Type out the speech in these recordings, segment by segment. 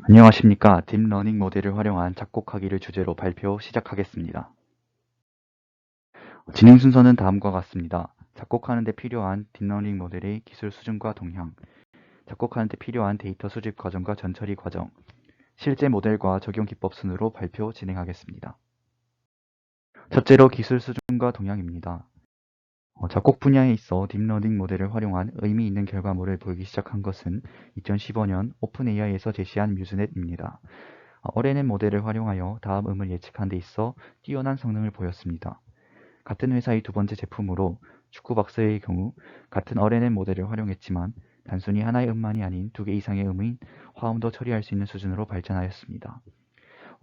안녕하십니까. 딥러닝 모델을 활용한 작곡하기를 주제로 발표 시작하겠습니다. 진행 순서는 다음과 같습니다. 작곡하는 데 필요한 딥러닝 모델의 기술 수준과 동향, 작곡하는 데 필요한 데이터 수집 과정과 전처리 과정, 실제 모델과 적용 기법 순으로 발표 진행하겠습니다. 첫째로 기술 수준과 동향입니다. 작곡 분야에 있어 딥러닝 모델을 활용한 의미 있는 결과물을 보이기 시작한 것은 2015년 오픈AI에서 제시한 뮤즈넷입니다. RNN 모델을 활용하여 다음 음을 예측하는 데 있어 뛰어난 성능을 보였습니다. 같은 회사의 두 번째 제품으로 축구박스의 경우 같은 RNN 모델을 활용했지만 단순히 하나의 음만이 아닌 두 개 이상의 음인 화음도 처리할 수 있는 수준으로 발전하였습니다.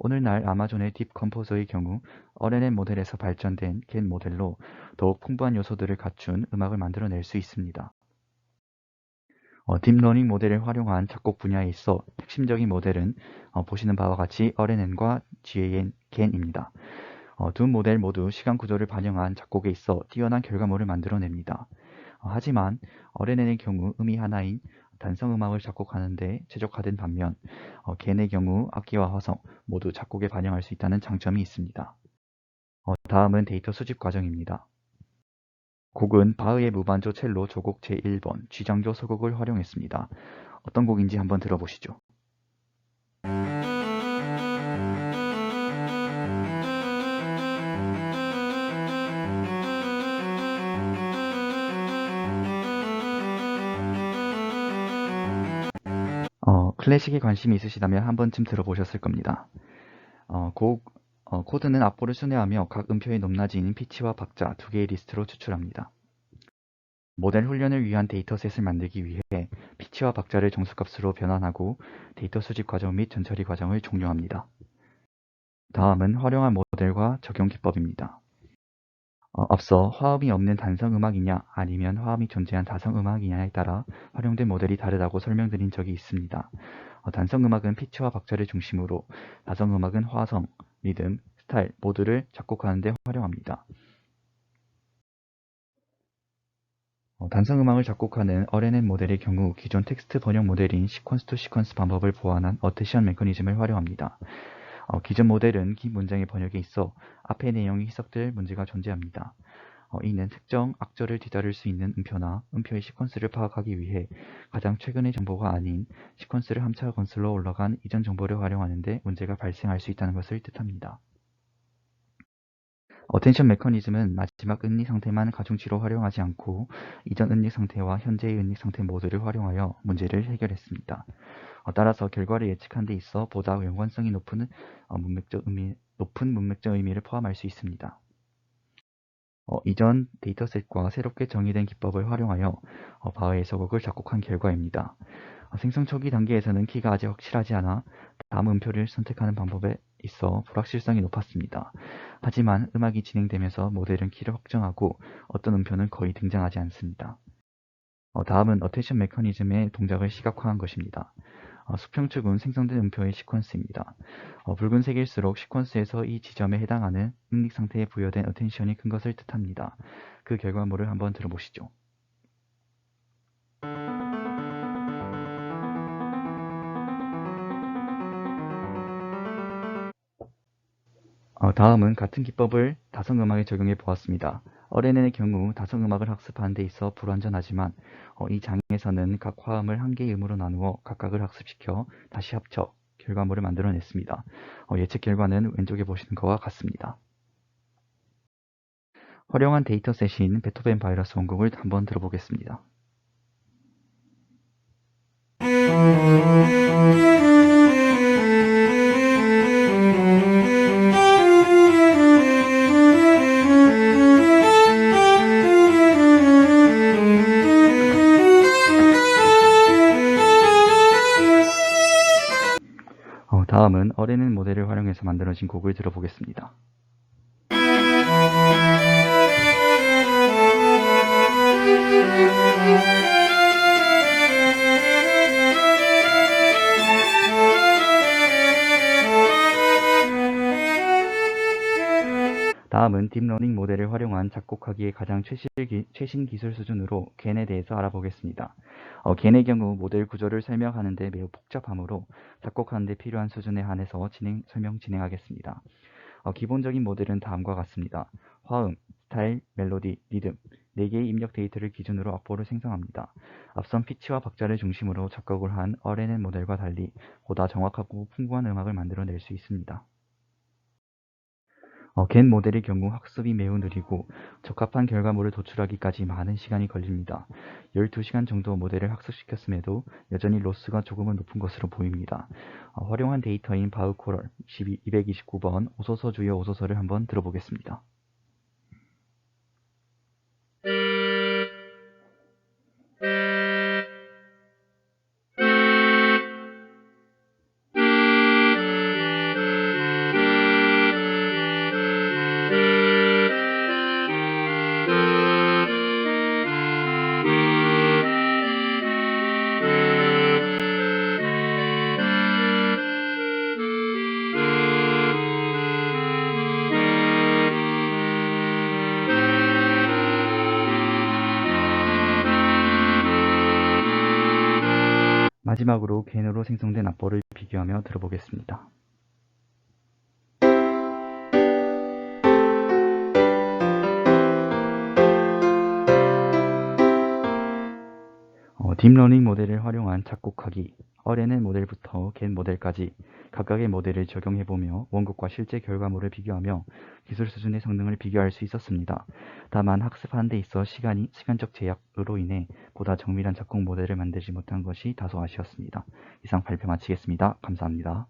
오늘날 아마존의 딥 컴포저의 경우 RNN 모델에서 발전된 겐 모델로 더욱 풍부한 요소들을 갖춘 음악을 만들어낼 수 있습니다. 딥러닝 모델을 활용한 작곡 분야에 있어 핵심적인 모델은 보시는 바와 같이 RNN과 GAN-입니다. 두 모델 모두 시간 구조를 반영한 작곡에 있어 뛰어난 결과물을 만들어냅니다. 하지만 RNN의 경우 음이 하나인 단성음악을 작곡하는 데 최적화된 반면 GAN의 경우 악기와 화성 모두 작곡에 반영할 수 있다는 장점이 있습니다. 다음은 데이터 수집 과정입니다. 곡은 바흐의 무반조 첼로 조곡 제1번 G장조 서곡을 활용했습니다. 어떤 곡인지 한번 들어보시죠. 클래식에 관심이 있으시다면 한 번쯤 들어보셨을 겁니다. 코드는 악보를 순회하며 각 음표의 높낮이인 피치와 박자 두 개의 리스트로 추출합니다. 모델 훈련을 위한 데이터셋을 만들기 위해 피치와 박자를 정수값으로 변환하고 데이터 수집 과정 및 전처리 과정을 종료합니다. 다음은 활용한 모델과 적용 기법입니다. 앞서 화음이 없는 단성음악이냐 아니면 화음이 존재한 다성음악이냐에 따라 활용된 모델이 다르다고 설명드린 적이 있습니다. 단성음악은 피치와 박자를 중심으로, 다성음악은 화성, 리듬, 스타일 모두를 작곡하는 데 활용합니다. 단성음악을 작곡하는 RNN 모델의 경우 기존 텍스트 번역 모델인 시퀀스 투 시퀀스 방법을 보완한 어테션 메커니즘을 활용합니다. 기존 모델은 긴 문장의 번역에 있어 앞의 내용이 희석될 문제가 존재합니다. 이는 특정 악절을 뒤따를 수 있는 음표나 음표의 시퀀스를 파악하기 위해 가장 최근의 정보가 아닌 시퀀스를 함차 건슬러 올라간 이전 정보를 활용하는 데 문제가 발생할 수 있다는 것을 뜻합니다. 어텐션 메커니즘은 마지막 은닉 상태만 가중치로 활용하지 않고 이전 은닉 상태와 현재의 은닉 상태 모두를 활용하여 문제를 해결했습니다. 따라서 결과를 예측하는 데 있어 보다 연관성이 높은 문맥적 의미를 포함할 수 있습니다. 이전 데이터셋과 새롭게 정의된 기법을 활용하여 바흐의 서곡을 작곡한 결과입니다. 생성 초기 단계에서는 키가 아직 확실하지 않아 다음 음표를 선택하는 방법에 있어 불확실성이 높았습니다. 하지만 음악이 진행되면서 모델은 키를 확정하고 어떤 음표는 거의 등장하지 않습니다. 다음은 어텐션 메커니즘의 동작을 시각화한 것입니다. 수평축은 생성된 음표의 시퀀스입니다. 붉은색일수록 시퀀스에서 이 지점에 해당하는 응릭 상태에 부여된 어텐션이 큰 것을 뜻합니다. 그 결과물을 한번 들어보시죠. 다음은 같은 기법을 다성음악에 적용해 보았습니다. RNN의 경우 다성음악을 학습하는 데 있어 불완전하지만 이 장에서는 각 화음을 한 개의 음으로 나누어 각각을 학습시켜 다시 합쳐 결과물을 만들어냈습니다. 예측 결과는 왼쪽에 보시는 것과 같습니다. 활용한 데이터셋인 베토벤 바이러스 원곡을 한번 들어보겠습니다. 다음은 RNN 모델을 활용해서 만들어진 곡을 들어보겠습니다. 다음은 딥러닝 모델을 활용한 작곡하기의 가장 최신 기술 수준으로 겐에 대해서 알아보겠습니다. 겐의 경우 모델 구조를 설명하는 데 매우 복잡하므로 작곡하는 데 필요한 수준에 한해서 설명 진행하겠습니다. 기본적인 모델은 다음과 같습니다. 화음, 스타일, 멜로디, 리듬 4개의 입력 데이터를 기준으로 악보를 생성합니다. 앞선 피치와 박자를 중심으로 작곡을 한 RNN 모델과 달리 보다 정확하고 풍부한 음악을 만들어낼 수 있습니다. 겐 모델의 경우 학습이 매우 느리고 적합한 결과물을 도출하기까지 많은 시간이 걸립니다. 12시간 정도 모델을 학습시켰음에도 여전히 로스가 조금은 높은 것으로 보입니다. 활용한 데이터인 바우코럴 229번 오소서 주요 오소서를 한번 들어보겠습니다. 마지막으로 겐으로 생성된 악보를 비교하며 들어보겠습니다. 딥러닝 모델을 활용한 작곡하기, RNN 모델부터 겐 모델까지 각각의 모델을 적용해보며 원곡과 실제 결과물을 비교하며 기술 수준의 성능을 비교할 수 있었습니다. 다만 학습하는 데 있어 시간적 제약으로 인해 보다 정밀한 작곡 모델을 만들지 못한 것이 다소 아쉬웠습니다. 이상 발표 마치겠습니다. 감사합니다.